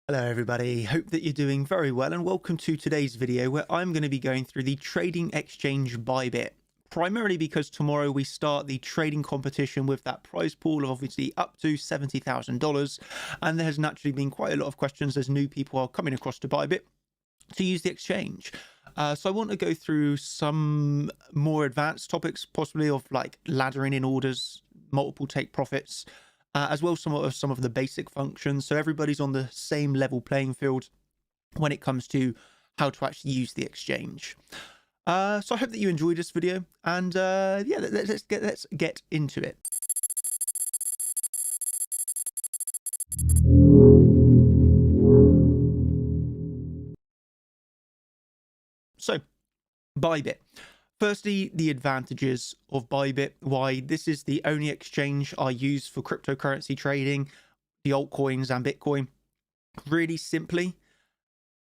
Hello everybody, hope that you're doing very well and welcome to today's video where I'm going to be going through the trading exchange Bybit. Primarily because tomorrow we start the trading competition with that prize pool of obviously up to $70,000, and there has naturally been quite a lot of questions as new people are coming across to Bybit to use the exchange. So I want to go through some more advanced topics, possibly of like laddering in orders, multiple take profits, as well as some of the basic functions, so everybody's on the same level playing field when it comes to how to actually use the exchange. So I hope that you enjoyed this video, and yeah, let's get into it. So, Bybit. Firstly, the advantages of Bybit, why this is the only exchange I use for cryptocurrency trading, the altcoins and Bitcoin. Really simply,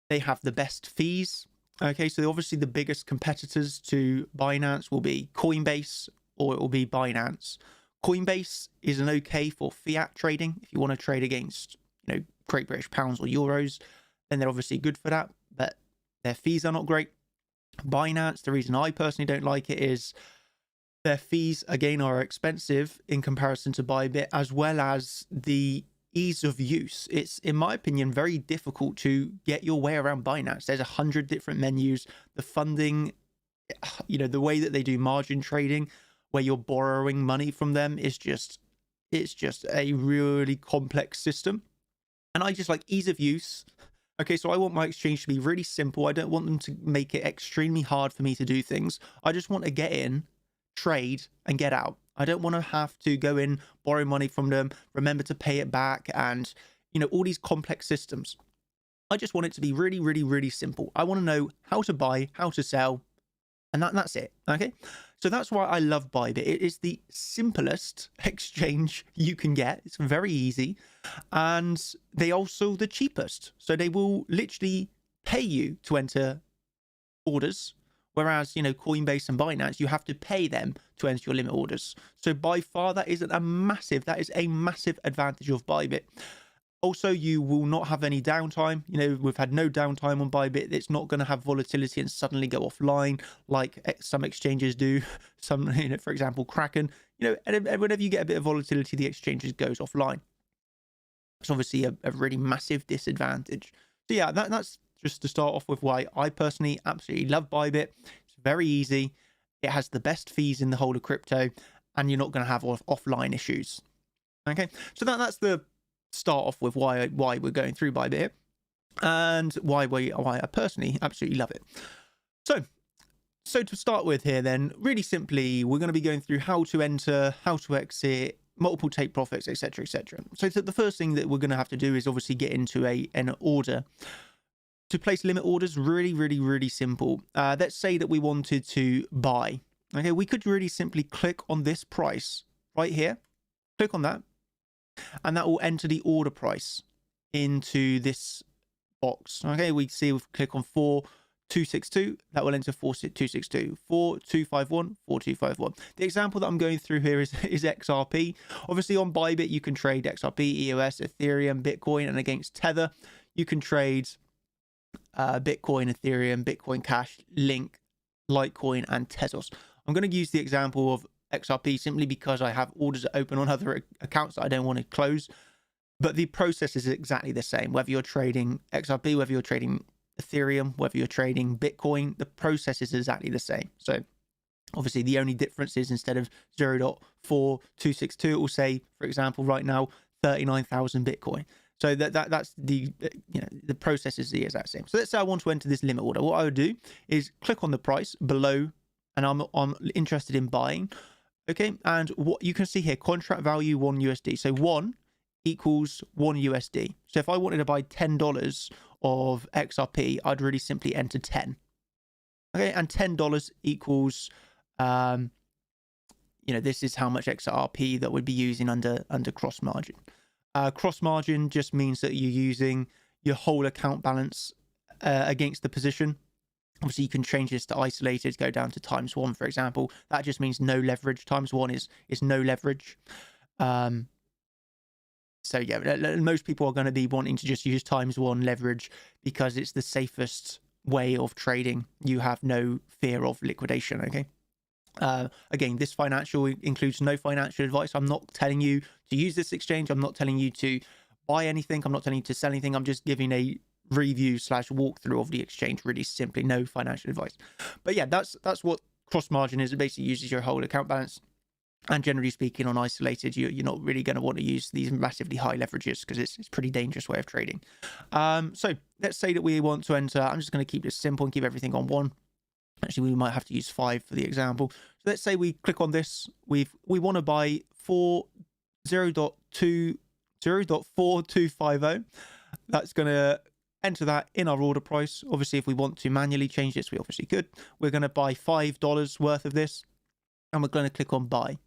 they have the best fees. Okay, so obviously the biggest competitors to Binance will be Coinbase or it will be Binance. Coinbase is an okay for fiat trading. If you want to trade against, Great British pounds or euros, then they're obviously good for that, but their fees are not great. Binance, the reason I personally don't like it is their fees, again, are expensive in comparison to Bybit, as well as the ease of use. It's, in my opinion, very difficult to get your way around Binance. There's 100 different menus. The funding, the way that they do margin trading, where you're borrowing money from them, is it's just a really complex system. And I just like ease of use. Okay, so I want my exchange to be really simple. I don't want them to make it extremely hard for me to do things. I just want to get in, trade, and get out. I don't want to have to go in, borrow money from them, remember to pay it back, and, all these complex systems. I just want it to be really, really, really simple. I want to know how to buy, how to sell, and that's it. Okay, so that's why I love Bybit. It is the simplest exchange you can get. It's very easy, and they also the cheapest. So they will literally pay you to enter orders, whereas Coinbase and Binance, you have to pay them to enter your limit orders. So by far that is a massive advantage of Bybit. Also, you will not have any downtime. We've had no downtime on Bybit. It's not going to have volatility and suddenly go offline like some exchanges do. Some, for example, Kraken. And whenever you get a bit of volatility, the exchanges goes offline. It's obviously a really massive disadvantage. So yeah, that's just to start off with why I personally absolutely love Bybit. It's very easy. It has the best fees in the whole of crypto, and you're not going to have offline issues. Okay, so that's the start off with why we're going through Bybit and why I personally absolutely love it. So to start with here, then, really simply, we're going to be going through how to enter, how to exit, multiple take profits, etc., etc. So the first thing that we're going to have to do is obviously get into an order. To place limit orders, really, really, really simple. Let's say that we wanted to buy. Okay, we could really simply click on this price right here. Click on that, and that will enter the order price into this box. Okay, we see if we click on 4262, that will enter 4262, 4251, 4251. The example that I'm going through here is XRP. Obviously on Bybit, you can trade XRP, EOS, Ethereum, Bitcoin, and against Tether, you can trade Bitcoin, Ethereum, Bitcoin Cash, Link, Litecoin, and Tezos. I'm going to use the example of XRP simply because I have orders open on other accounts that I don't want to close, but the process is exactly the same. Whether you're trading XRP, whether you're trading Ethereum, whether you're trading Bitcoin, the process is exactly the same. So obviously the only difference is instead of 0.4262, it will say, for example, right now 39,000 Bitcoin. So that's the the process is the exact same. So let's say I want to enter this limit order. What I would do is click on the price below, and I'm interested in buying. Okay, and what you can see here, contract value 1 USD. So 1 equals 1 USD. So if I wanted to buy $10 of XRP, I'd really simply enter 10. Okay, and $10 equals, this is how much XRP that we'd be using under cross margin. Cross margin just means that you're using your whole account balance against the position. Obviously, you can change this to isolated, go down to ×1, for example. That just means no leverage. ×1 is no leverage. So yeah, most people are going to be wanting to just use ×1 leverage because it's the safest way of trading. You have no fear of liquidation. Okay. Again, this financial includes no financial advice. I'm not telling you to use this exchange. I'm not telling you to buy anything. I'm not telling you to sell anything. I'm just giving a review / walkthrough of the exchange. Really simply, no financial advice. But yeah, that's what cross margin is. It basically uses your whole account balance. And generally speaking, on isolated, you're not really going to want to use these massively high leverages because it's a pretty dangerous way of trading. So let's say that we want to enter. I'm just going to keep this simple and keep everything on 1. Actually, we might have to use 5 for the example. So let's say we click on this. We want to buy 0.4250. That's going to enter that in our order price. Obviously, if we want to manually change this, we obviously could. We're going to buy $5 worth of this, and we're going to click on buy.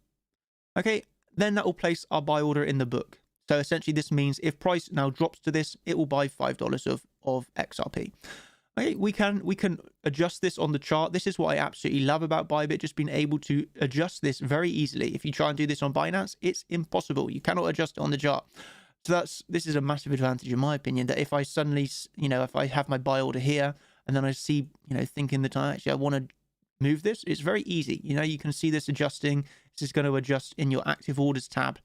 Okay, then that will place our buy order in the book. So essentially, this means if price now drops to this, it will buy $5 of XRP. Okay, we can adjust this on the chart. This is what I absolutely love about Bybit, just being able to adjust this very easily. If you try and do this on Binance, it's impossible. You cannot adjust it on the chart. So this is a massive advantage in my opinion, that if I suddenly, if I have my buy order here and then I see, thinking that actually I want to move this, it's very easy. You can see this adjusting. This is going to adjust in your active orders tab.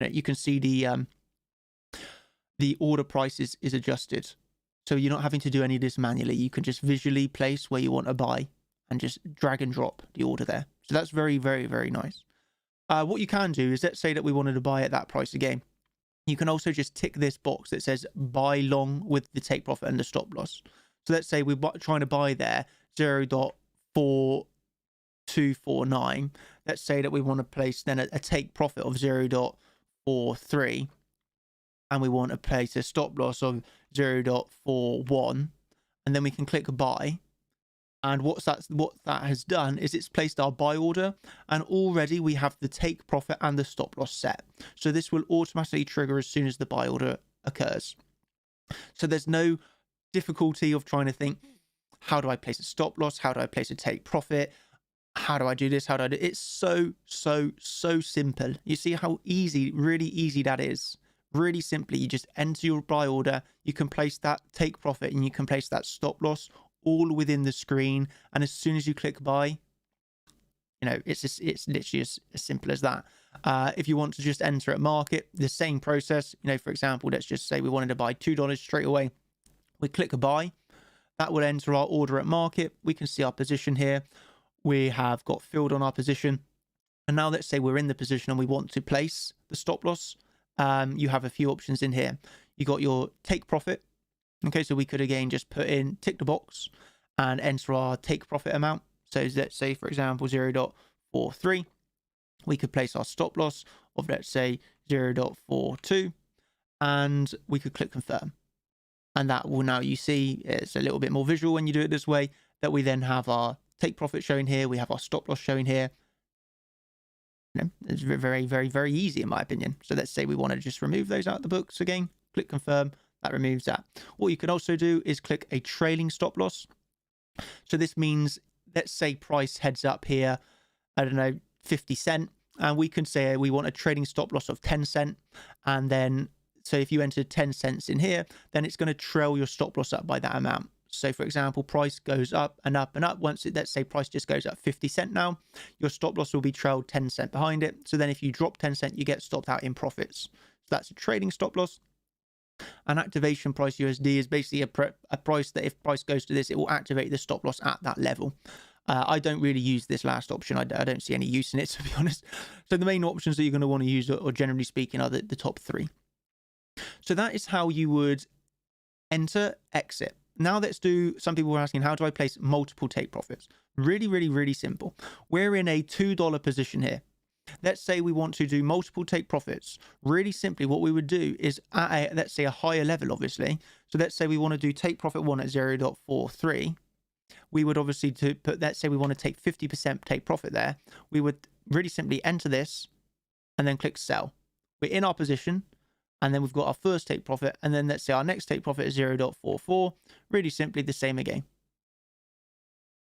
You can see the order price is adjusted. So you're not having to do any of this manually. You can just visually place where you want to buy and just drag and drop the order there. So that's very, very, very nice. What you can do is, let's say that we wanted to buy at that price again. You can also just tick this box that says buy long with the take profit and the stop loss. So let's say we're trying to buy there 0.4249. Let's say that we want to place then a take profit of 0.43. And we want to place a stop loss of 0.41, and then we can click buy. And what that has done is it's placed our buy order, and already we have the take profit and the stop loss set. So this will automatically trigger as soon as the buy order occurs. So there's no difficulty of trying to think, how do I place a stop loss? How do I place a take profit? How do I do this? How do I do it? It's so simple. You see how easy, really easy that is. Really simply, you just enter your buy order, you can place that take profit, and you can place that stop loss all within the screen. And as soon as you click buy, it's literally as simple as that. If you want to just enter at market, the same process. For example, let's just say we wanted to buy $2 straight away. We click a buy. That will enter our order at market. We can see our position here. We have got filled on our position. And now let's say we're in the position and we want to place the stop loss. You have a few options in here. You got your take profit. Okay, so we could again just tick the box and enter our take profit amount. So let's say, for example, 0.43. We could place our stop loss of, let's say, 0.42, and we could click confirm. And that will, now you see it's a little bit more visual when you do it this way, that we then have our take profit showing here. We have our stop loss showing here. It's very, very, very easy in my opinion. So let's say we want to just remove those out of the books again. Click confirm. That removes that. What you can also do is click a trailing stop loss. So this means, let's say price heads up here, I don't know, 50 cents. And we can say we want a trading stop loss of 10 cents. And then, so if you enter 10 cents in here, then it's going to trail your stop loss up by that amount. So for example, price goes up and up and up. Once let's say price just goes up 50 cents now, your stop loss will be trailed 10 cents behind it. So then if you drop 10 cents, you get stopped out in profits. So that's a trading stop loss. And activation price USD is basically a price that if price goes to this, it will activate the stop loss at that level. I don't really use this last option. I don't see any use in it, to be honest. So the main options that you're going to want to use, or generally speaking, are the top 3. So that is how you would enter, exit. Now let's do, some people were asking, how do I place multiple take profits? Really, really, really simple. We're in a $2 position here. Let's say we want to do multiple take profits. Really simply, what we would do is at let's say a higher level, obviously. So let's say we want to do take profit 1 at 0.43. We would obviously let's say we want to take 50% take profit there. We would really simply enter this and then click sell. We're in our position. And then we've got our first take profit. And then let's say our next take profit is 0.44. Really simply the same again.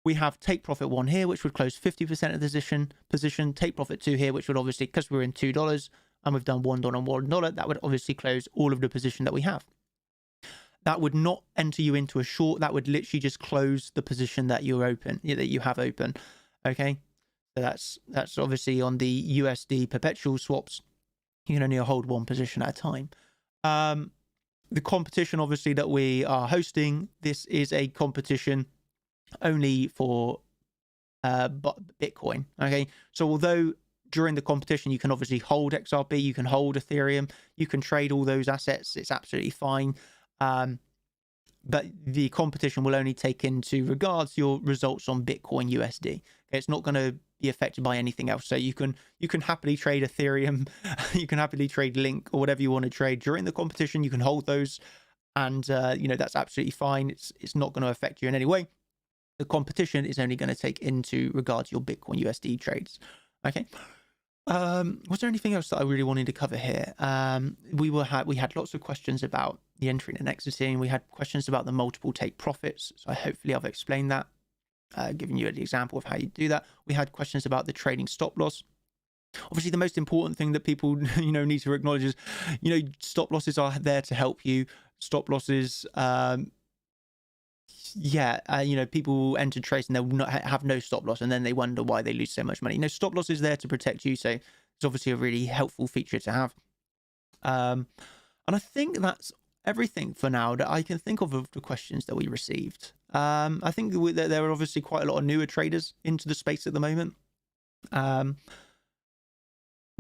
We have take profit 1 here, which would close 50% of the position. Take profit 2 here, which would obviously, because we're in $2, and we've done $1 and $1, that would obviously close all of the position that we have. That would not enter you into a short. That would literally just close the position that you're open, that you have open. Okay, so that's obviously on the USD perpetual swaps. You can only hold one position at a time. The competition, obviously, that we are hosting, this is a competition only for Bitcoin. Okay, so although during the competition you can obviously hold XRP, you can hold Ethereum, you can trade all those assets, it's absolutely fine. But the competition will only take into regards your results on Bitcoin USD. Okay, it's not going to be affected by anything else. So you can happily trade Ethereum, you can happily trade Link or whatever you want to trade during the competition. You can hold those, and that's absolutely fine. It's not going to affect you in any way. The competition is only going to take into regards your Bitcoin USD trades. Okay. Was there anything else that I really wanted to cover here? We had lots of questions about the entering and exiting. We had questions about the multiple take profits. So hopefully I've explained that, giving you an example of how you do that. We had questions about the trading stop loss. Obviously, the most important thing that people need to acknowledge is stop losses are there to help you. Stop losses. People enter trades and they'll not have no stop loss, and then they wonder why they lose so much money. Stop loss is there to protect you, so it's obviously a really helpful feature to have. And I think that's everything for now that I can think of the questions that we received. I think that there are obviously quite a lot of newer traders into the space at the moment. But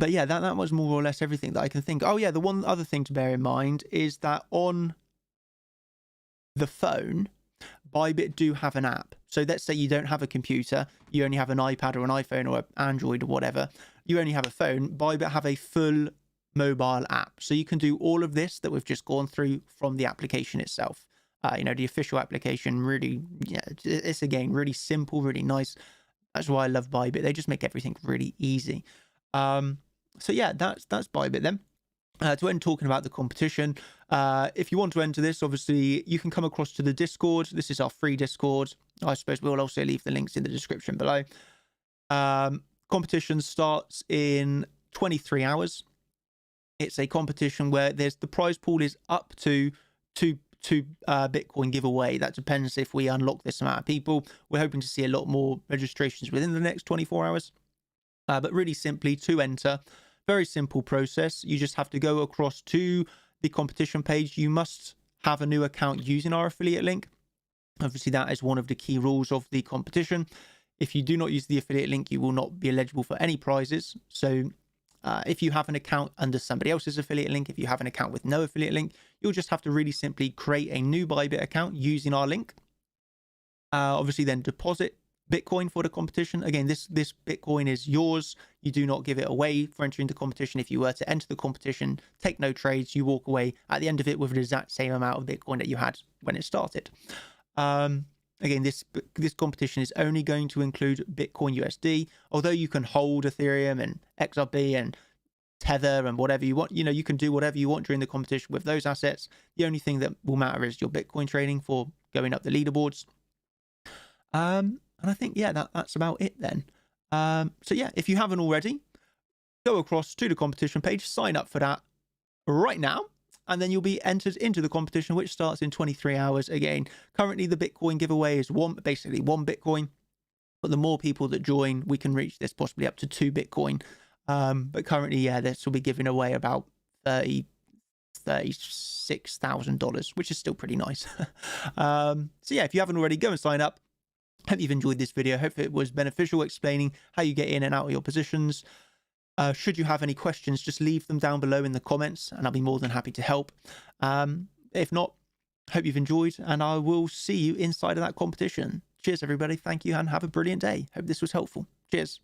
yeah, that was more or less everything that I can think. Oh yeah, the one other thing to bear in mind is that on the phone, Bybit do have an app. So let's say you don't have a computer, you only have an iPad or an iPhone or an Android or whatever, you only have a phone. Bybit have a full mobile app. So you can do all of this that we've just gone through from the application itself. The official application, really, it's again really simple, really nice. That's why I love Bybit. They just make everything really easy. So yeah, that's Bybit then. To end talking about the competition, if you want to enter this, obviously you can come across to the Discord. This is our free Discord. I suppose we'll also leave the links in the description below. Competition starts in 23 hours. It's a competition where the prize pool is up to two Bitcoin giveaway. That depends if we unlock this amount of people. We're hoping to see a lot more registrations within the next 24 hours. But really simply, to enter, very simple process. You just have to go across to the competition page. You must have a new account using our affiliate link. Obviously, that is one of the key rules of the competition. If you do not use the affiliate link, you will not be eligible for any prizes. So if you have an account under somebody else's affiliate link, if you have an account with no affiliate link, you'll just have to really simply create a new Bybit account using our link. Obviously, then deposit Bitcoin for the competition. Again, this Bitcoin is yours. You do not give it away for entering the competition. If you were to enter the competition, take no trades, you walk away at the end of it with the exact same amount of Bitcoin that you had when it started. Again, this competition is only going to include Bitcoin USD, although you can hold Ethereum and XRP and Tether and whatever you want. You can do whatever you want during the competition with those assets. The only thing that will matter is your Bitcoin trading for going up the leaderboards. And I think, yeah, that's about it then. So yeah, if you haven't already, go across to the competition page, sign up for that right now, and then you'll be entered into the competition, which starts in 23 hours. Again, currently the Bitcoin giveaway is basically one Bitcoin, but the more people that join, we can reach this possibly up to 2 Bitcoin. But currently, yeah, this will be giving away about $36,000, which is still pretty nice. So yeah, if you haven't already, go and sign up. Hope you've enjoyed this video. Hope it was beneficial, explaining how you get in and out of your positions. Should you have any questions, just leave them down below in the comments and I'll be more than happy to help. If not, hope you've enjoyed, and I will see you inside of that competition. Cheers, everybody. Thank you and have a brilliant day. Hope this was helpful. Cheers.